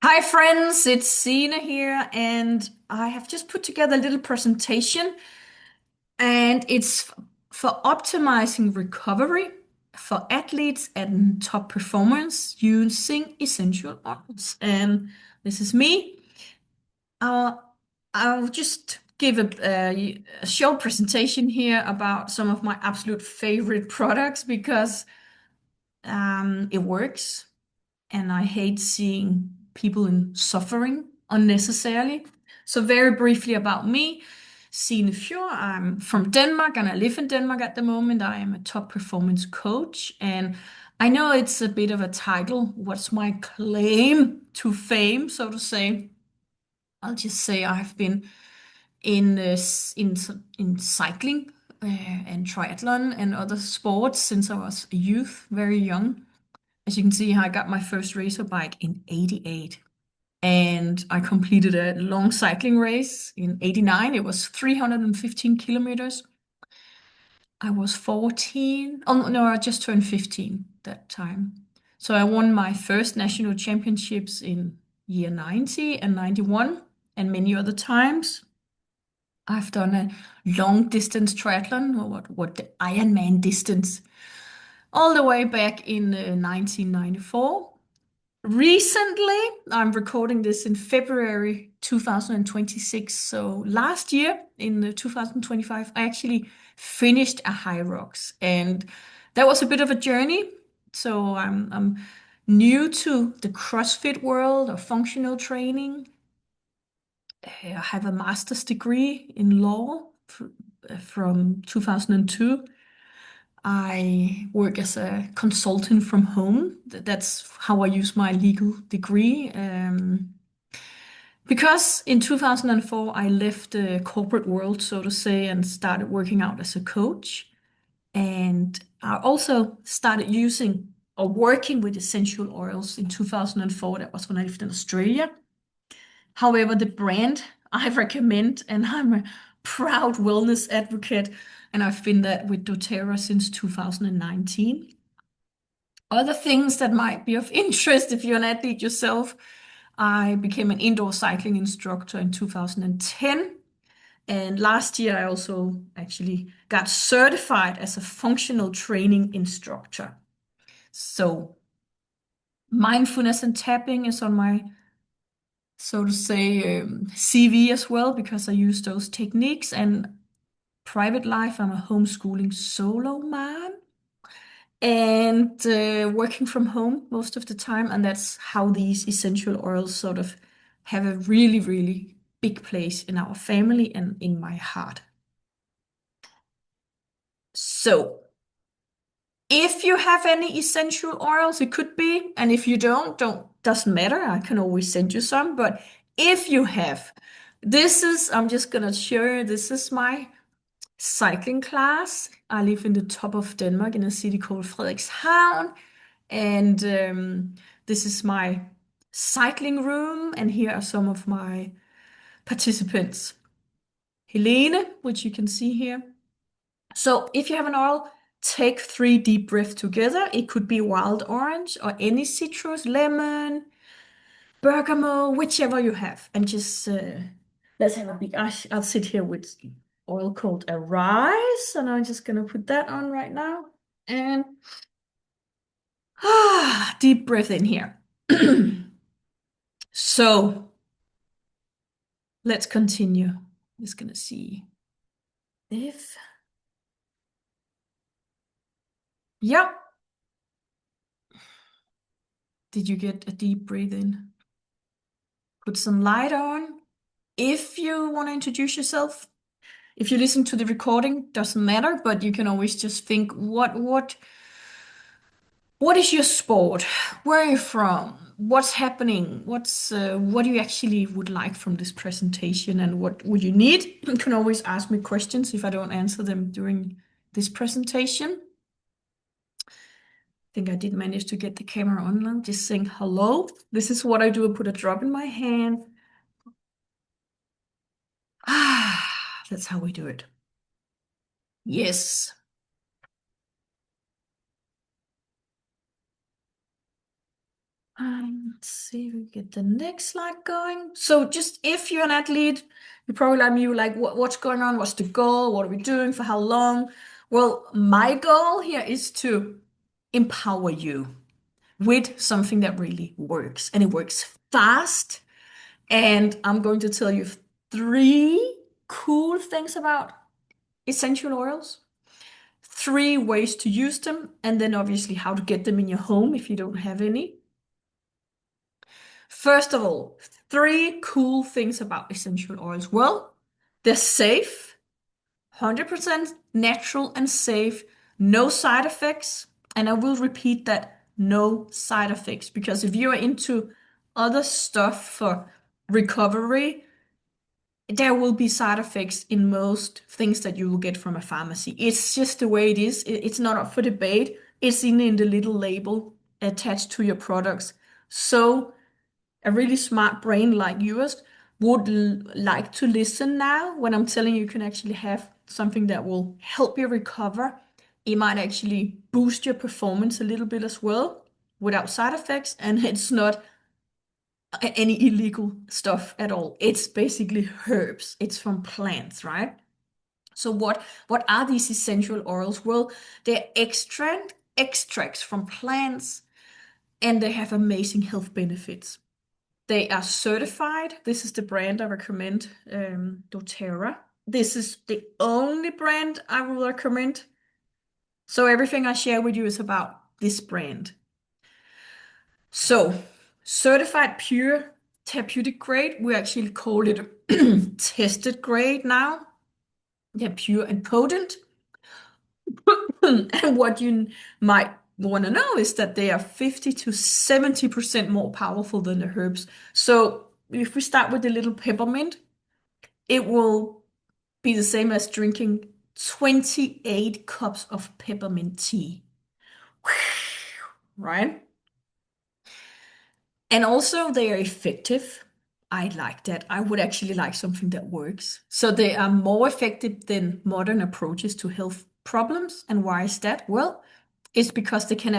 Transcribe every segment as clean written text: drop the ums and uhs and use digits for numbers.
Hi friends, it's Sina here, and I have just put together a little presentation, and it's for optimizing recovery for athletes and top performance using essential oils. And this is me. Uh, I'll just give a short presentation here about some of my absolute favorite products because it works. And I hate seeing people in suffering unnecessarily. So very briefly about me, Signe Fjord. I'm from Denmark and I live in Denmark at the moment. I am a top performance coach, and I know it's a bit of a title. What's my claim to fame, so to say? I'll just say I've been in in cycling and triathlon and other sports since I was a youth, very young. As you can see, I got my first racer bike in 88. And I completed a long cycling race in 89. It was 315 kilometers. I was 14. Oh, no, I just turned 15 that time. So I won my first national championships in year 90 and 91 and many other times. I've done a long distance triathlon, or what the Ironman distance, all the way back in 1994. Recently, I'm recording this in February 2026. So last year in 2025, I actually finished a high rocks, and that was a bit of a journey. So I'm new to the CrossFit world of functional training. I have a master's degree in law from 2002. I work as a consultant from home. That's how I use my legal degree. Because in 2004, I left the corporate world, so to say, and started working out as a coach. And I also started using or working with essential oils in 2004. That was when I lived in Australia. However, the brand I recommend, and I'm a proud wellness advocate, and I've been that with doTERRA since 2019. Other things that might be of interest if you're an athlete yourself, I became an indoor cycling instructor in 2010. And last year, I also actually got certified as a functional training instructor. So, mindfulness and tapping is on my, so to say, CV as well, because I use those techniques. And private life, I'm a homeschooling solo mom and working from home most of the time. And that's how these essential oils sort of have a really, really big place in our family and in my heart. So, if you have any essential oils, it could be, and if you don't, doesn't matter. I can always send you some. But if you have, I'm just gonna share, this is my cycling class. I live in the top of Denmark in a city called Frederikshavn. And this is my cycling room, and here are some of my participants. Helene, which you can see here. So if you have an oil, take 3 deep breaths together. It could be wild orange or any citrus, lemon, bergamot, whichever you have. And just let's have a big, I'll sit here with oil called Arise, and I'm just gonna put that on right now. And deep breath in here. So let's continue. Just gonna see if, yep. Did you get a deep breath in? Put some light on. If you want to introduce yourself, if you listen to the recording, doesn't matter, but you can always just think, what is your sport? Where are you from? What's happening? What do you actually would like from this presentation, and what would you need? You can always ask me questions if I don't answer them during this presentation. I think I did manage to get the camera on now, just saying hello. This is what I do. I put a drop in my hand. That's how we do it. Yes. Let's see if we get the next slide going. So just if you're an athlete, you're probably like me, you're like, what's going on? What's the goal? What are we doing? For how long? Well, my goal here is to empower you with something that really works. And it works fast. And I'm going to tell you three cool things about essential oils, three ways to use them, and then obviously how to get them in your home if you don't have any. First of all, three cool things about essential oils. Well, they're safe, 100% natural and safe, no side effects. And I will repeat that, no side effects, because if you are into other stuff for recovery, there will be side effects in most things that you will get from a pharmacy. It's just the way it is. It's not up for debate. It's in the little label attached to your products. So a really smart brain like yours would like to listen now when I'm telling you you can actually have something that will help you recover. It might actually boost your performance a little bit as well without side effects, and it's not any illegal stuff at all. It's basically herbs. It's from plants, right? So what are these essential oils? Well, they're extracts from plants, and they have amazing health benefits. They are certified. This is the brand I recommend, doTERRA. This is the only brand I will recommend. So everything I share with you is about this brand. So, certified pure therapeutic grade, we actually call it tested grade now. They're pure and potent. And what you might want to know is that they are 50 to 70% more powerful than the herbs. So, if we start with the little peppermint, it will be the same as drinking 28 cups of peppermint tea. Right? And also, they are effective. I like that. I would actually like something that works. So they are more effective than modern approaches to health problems. And why is that? Well, it's because they can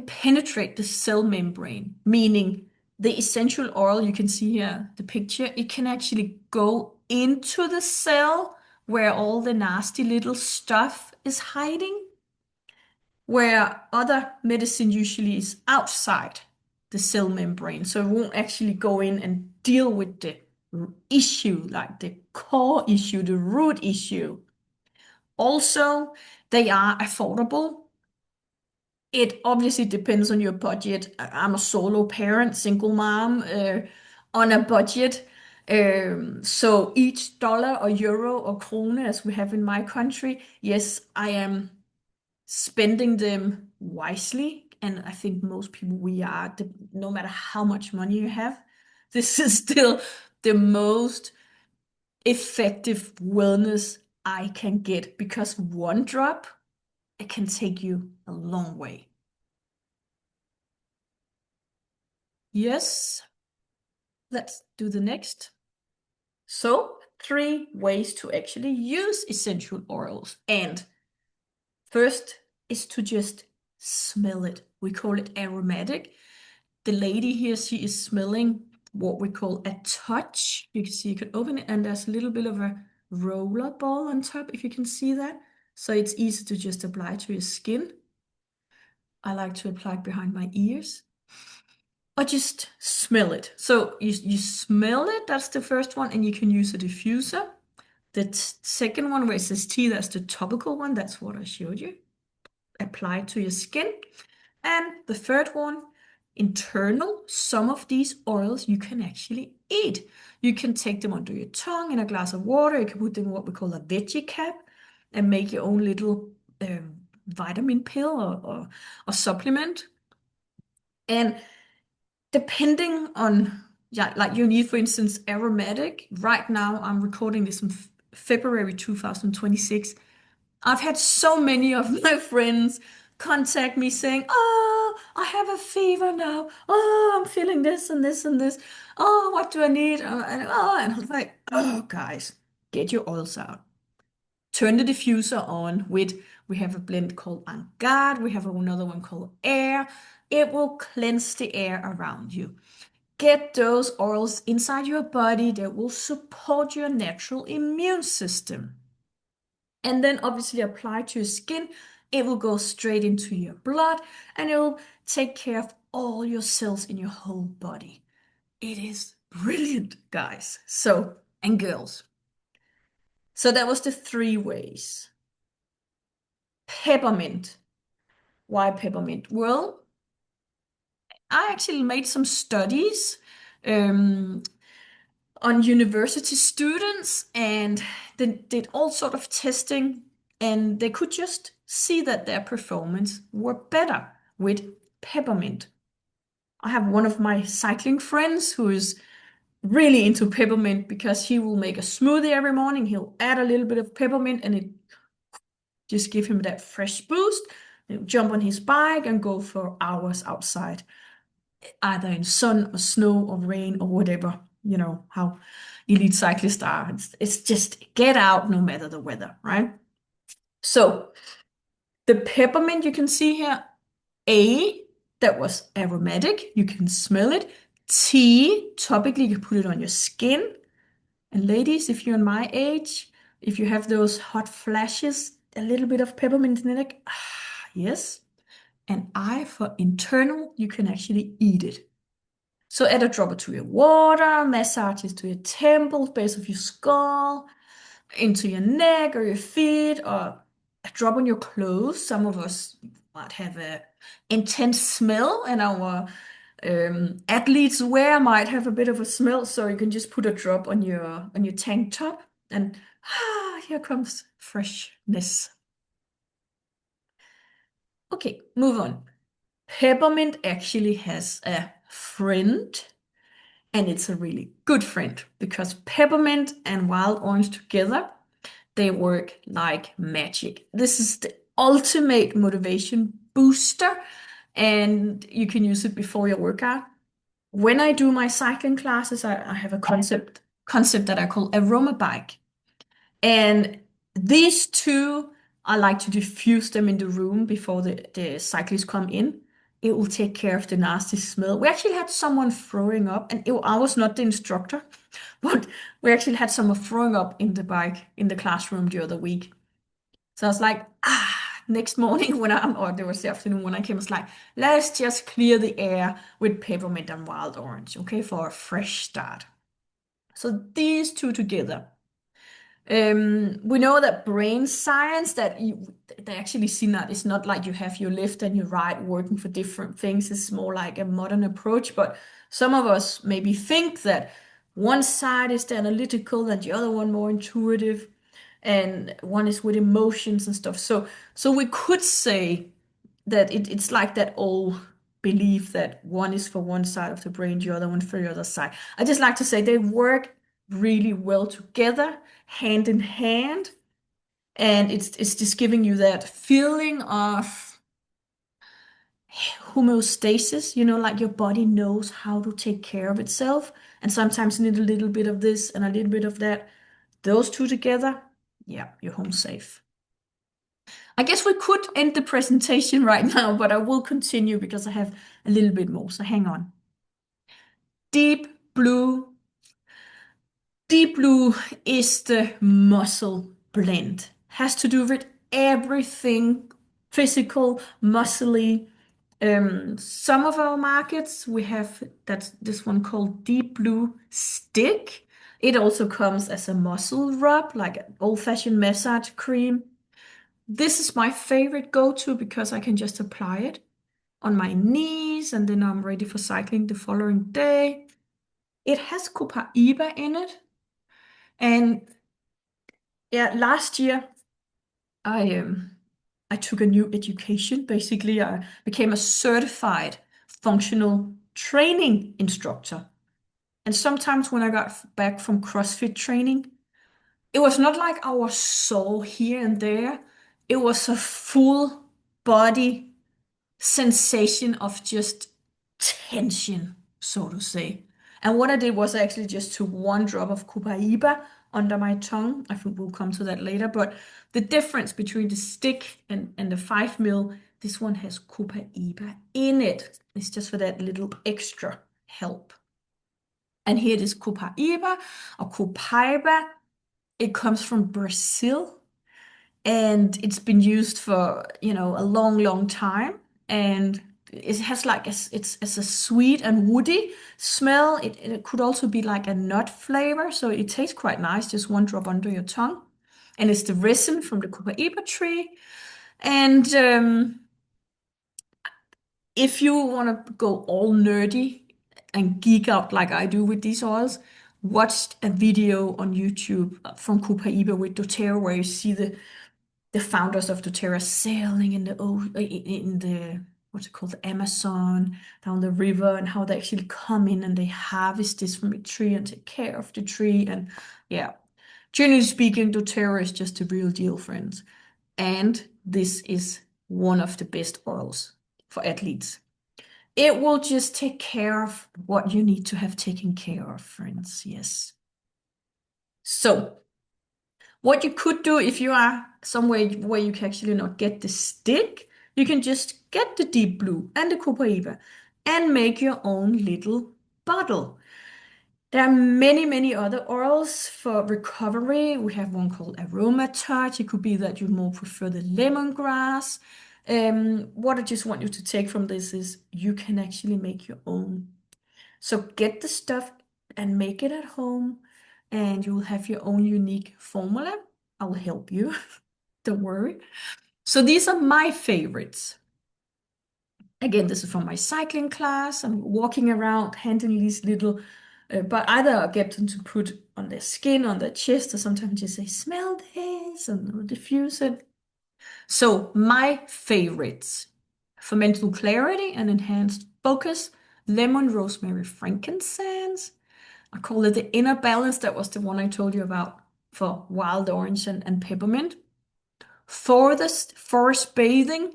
penetrate the cell membrane, meaning the essential oil you can see here, the picture, it can actually go into the cell where all the nasty little stuff is hiding, where other medicine usually is outside the cell membrane. So it won't actually go in and deal with the issue, like the core issue, the root issue. Also, they are affordable. It obviously depends on your budget. I'm a solo parent, single mom, on a budget. So each dollar or euro or krone, as we have in my country, yes, I am spending them wisely. And I think most people we are, no matter how much money you have, this is still the most effective wellness I can get because one drop, it can take you a long way. Yes, let's do the next. So, three ways to actually use essential oils. And first is to just smell it. We call it aromatic. The lady here, she is smelling what we call a touch. You can see, you can open it, and there's a little bit of a roller ball on top, if you can see that. So it's easy to just apply to your skin. I like to apply it behind my ears. Or just smell it. So you smell it, that's the first one, and you can use a diffuser. The second one where it says tea, that's the topical one, that's what I showed you. Apply it to your skin. And the third one, internal, some of these oils you can actually eat. You can take them under your tongue in a glass of water. You can put them in what we call a veggie cap and make your own little vitamin pill or supplement. And depending on, yeah, like you need, for instance, aromatic. Right now, I'm recording this in February 2026. I've had so many of my friends contact me saying, "Oh, I have a fever now. Oh, I'm feeling this and this and this. Oh, what do I need?" And I was like, "Oh, guys, get your oils out. Turn the diffuser on with We have a blend called En Garde. We have another one called Air. It will cleanse the air around you. Get those oils inside your body that will support your natural immune system. And then obviously apply to your skin. It will go straight into your blood and it will take care of all your cells in your whole body. It is brilliant, guys. So, and girls. So that was the three ways. Peppermint. Why peppermint? Well, I actually made some studies um, on university students and they did all sort of testing and they could just see that their performance were better with peppermint. I have one of my cycling friends who is really into peppermint because he will make a smoothie every morning. He'll add a little bit of peppermint and it just give him that fresh boost. He'll jump on his bike and go for hours outside, either in sun or snow or rain or whatever. You know how elite cyclists are. It's just get out no matter the weather, right? So the peppermint you can see here, A, that was aromatic. You can smell it. T, topically, you can put it on your skin. And ladies, if you're in my age, if you have those hot flashes, a little bit of peppermint in it, yes. And I, for internal, you can actually eat it. So add a drop to your water, massages to your temples, base of your skull, into your neck or your feet, or a drop on your clothes. Some of us might have a intense smell, and our athletes wear might have a bit of a smell. So you can just put a drop on your tank top, and here comes freshness. Okay, move on. Peppermint actually has a friend, and it's a really good friend because peppermint and wild orange together, they work like magic. This is the ultimate motivation booster, and you can use it before your workout. When I do my cycling classes, I have a concept that I call aroma bike. And these two, I like to diffuse them in the room before the cyclists come in. It will take care of the nasty smell. We actually had someone throwing up, and I was not the instructor, but we actually had someone throwing up in the bike in the classroom the other week. So I was like, next morning or there was the afternoon when I came, I was like, let's just clear the air with peppermint and wild orange, okay, for a fresh start. So these two together. We know that brain science that they actually see that it's not like you have your left and your right working for different things. It's more like a modern approach. But some of us maybe think that one side is the analytical and the other one more intuitive, and one is with emotions and stuff. So we could say that it's like that old belief that one is for one side of the brain, the other one for the other side. I just like to say they work really well together, hand in hand, and it's just giving you that feeling of homeostasis, like your body knows how to take care of itself, and sometimes you need a little bit of this and a little bit of that. Those two together, yeah, you're home safe. I guess we could end the presentation right now, but I will continue because I have a little bit more, so hang on. Deep blue. Deep blue is the muscle blend. Has to do with everything physical, muscly. Some of our markets, we have that's this one called Deep Blue Stick. It also comes as a muscle rub, like an old-fashioned massage cream. This is my favorite go-to because I can just apply it on my knees and then I'm ready for cycling the following day. It has copaiba in it. And yeah, last year I took a new education. Basically, I became a certified functional training instructor. And sometimes when I got back from CrossFit training, it was not like I was sore here and there. It was a full body sensation of just tension, so to say. And what I did was I actually just took one drop of copaiba under my tongue. I think we'll come to that later. But the difference between the stick and the 5 mil, this one has copaiba in it. It's just for that little extra help. And here it is copaiba or copaiba. It comes from Brazil and it's been used for, a long, long time. And it has like it's a sweet and woody smell. It could also be like a nut flavor, so it tastes quite nice. Just one drop under your tongue, and it's the resin from the copaiba tree. And if you want to go all nerdy and geek out like I do with these oils, watch a video on YouTube from Copaiba with doTERRA where you see the founders of doTERRA sailing in the what's it called, the Amazon, down the river, and how they actually come in and they harvest this from a tree and take care of the tree. And yeah, generally speaking, doTERRA is just the real deal, friends. And this is one of the best oils for athletes. It will just take care of what you need to have taken care of, friends. Yes. So what you could do if you are somewhere where you can actually not get the stick, you can just get the deep blue and the copaiba and make your own little bottle. There are many, many other oils for recovery. We have one called Aroma Touch. It could be that you more prefer the lemongrass. What I just want you to take from this is you can actually make your own. So get the stuff and make it at home, and you'll have your own unique formula. I'll help you. Don't worry. So these are my favorites. Again, this is from my cycling class. I'm walking around handling these little, but either I get them to put on their skin, on their chest, or sometimes just say, smell this, and diffuse it. So my favorites for mental clarity and enhanced focus, lemon, rosemary, frankincense. I call it the inner balance. That was the one I told you about for wild orange and peppermint. Forest bathing.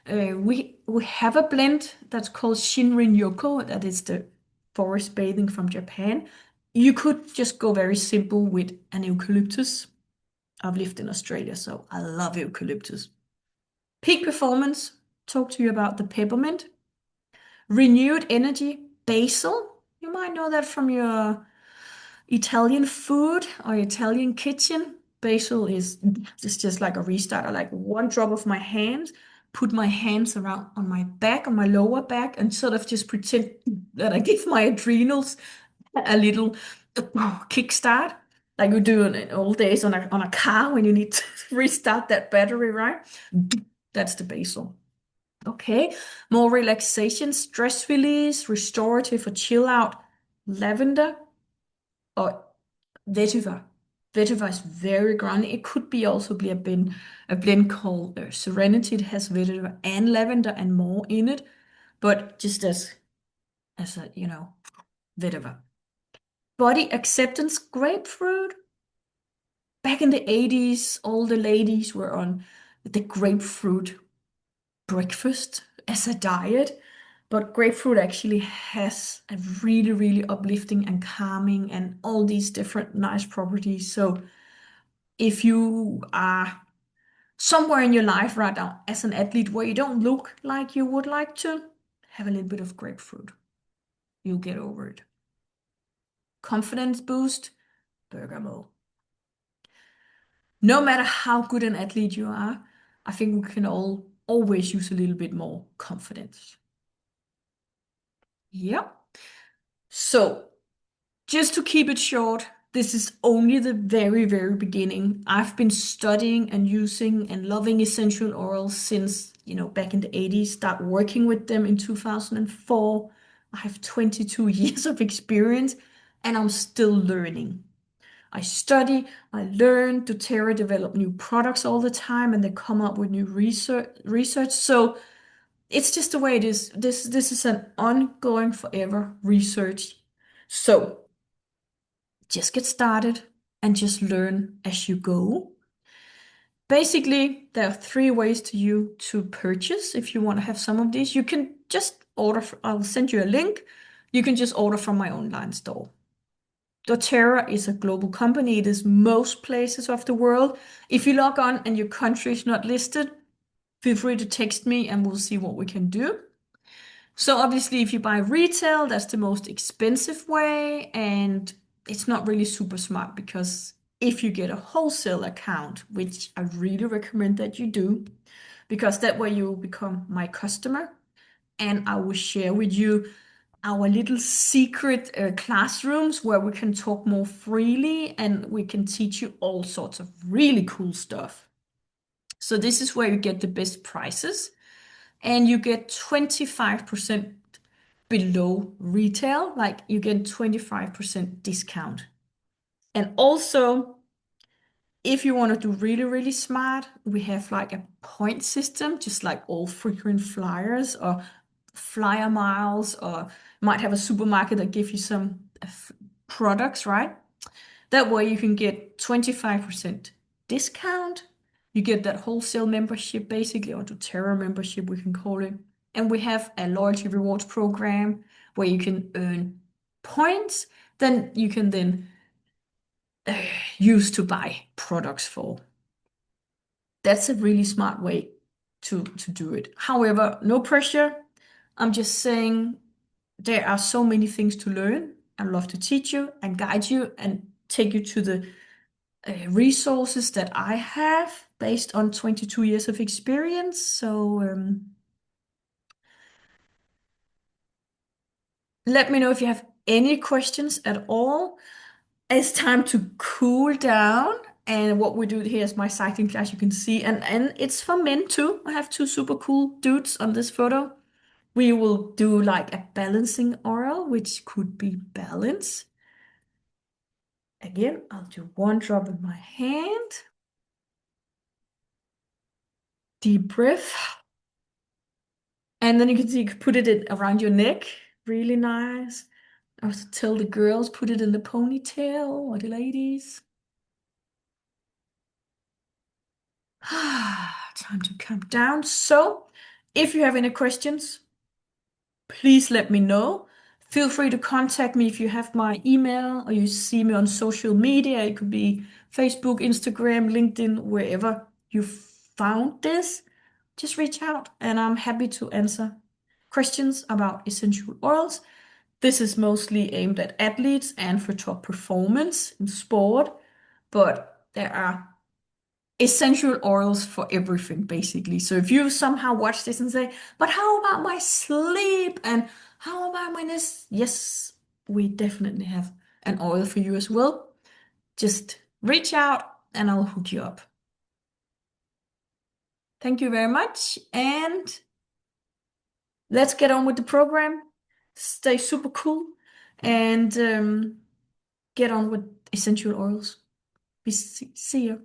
We have a blend that's called Shinrin Yoko. That is the forest bathing from Japan. You could just go very simple with an eucalyptus. I've lived in Australia, so I love eucalyptus. Peak performance. Talk to you about the peppermint. Renewed energy. Basil. You might know that from your Italian food or Italian kitchen. Basil is just like a restart. I like one drop of my hands, put my hands around on my back, on my lower back, and sort of just pretend that I give my adrenals a little kickstart, like you do in old days on a car when you need to restart that battery, right? That's the basil. Okay, more relaxation, stress release, restorative or chill out, lavender or vetiver. Vetiver is very grounding. It could be also be a blend called Serenity. It has vetiver and lavender and more in it, but just as a vetiver. Body acceptance, grapefruit. Back in the 80s, all the ladies were on the grapefruit breakfast as a diet. But grapefruit actually has a really, really uplifting and calming and all these different nice properties. So if you are somewhere in your life right now as an athlete where you don't look like you would like to, have a little bit of grapefruit. You'll get over it. Confidence boost, bergamot. No matter how good an athlete you are, I think we can all always use a little bit more confidence. Yeah. So just to keep it short, this is only the very, very beginning. I've been studying and using and loving essential oils since, back in the 80s, start working with them in 2004. I have 22 years of experience and I'm still learning. I study, I learn, doTERRA develop new products all the time and they come up with new research. So it's just the way it is. This is an ongoing forever research. So just get started and just learn as you go. Basically, there are three ways to you to purchase if you want to have some of these. You can just order, I'll send you a link. You can just order from my online store. doTERRA is a global company. It is most places of the world. If you log on and your country is not listed, feel free to text me and we'll see what we can do. So obviously, if you buy retail, that's the most expensive way, and it's not really super smart because if you get a wholesale account, which I really recommend that you do, because that way you will become my customer, and I will share with you our little secret classrooms where we can talk more freely and we can teach you all sorts of really cool stuff. So this is where you get the best prices and you get 25% below retail, like you get 25% discount. And also, if you want to do really, really smart, we have like a point system, just like all frequent flyers or flyer miles, or might have a supermarket that give you some products, right? That way you can get 25% discount. You get that wholesale membership, basically, or doTERRA membership, we can call it. And we have a loyalty rewards program where you can earn points, then you can then uh, use to buy products for. That's a really smart way to do it. However, no pressure. I'm just saying there are so many things to learn. I love to teach you and guide you and take you to the resources that I have based on 22 years of experience. So let me know if you have any questions at all. It's time to cool down. And what we do here is my cycling class, you can see. And it's for men too. I have two super cool dudes on this photo. We will do like a balancing oral, which could be balance. Again, I'll do one drop in my hand. Deep breath. And then you can see you can put it around your neck. Really nice. I also tell the girls put it in the ponytail or the ladies. Time to calm down. So, if you have any questions, please let me know. Feel free to contact me if you have my email or you see me on social media. It could be Facebook, Instagram, LinkedIn, wherever you found this. Just reach out and I'm happy to answer questions about essential oils. This is mostly aimed at athletes and for top performance in sport, but there are essential oils for everything, basically. So if you somehow watch this and say, but how about my sleep? And how about my this? Yes, we definitely have an oil for you as well. Just reach out and I'll hook you up. Thank you very much. And let's get on with the program. Stay super cool and get on with essential oils. See you.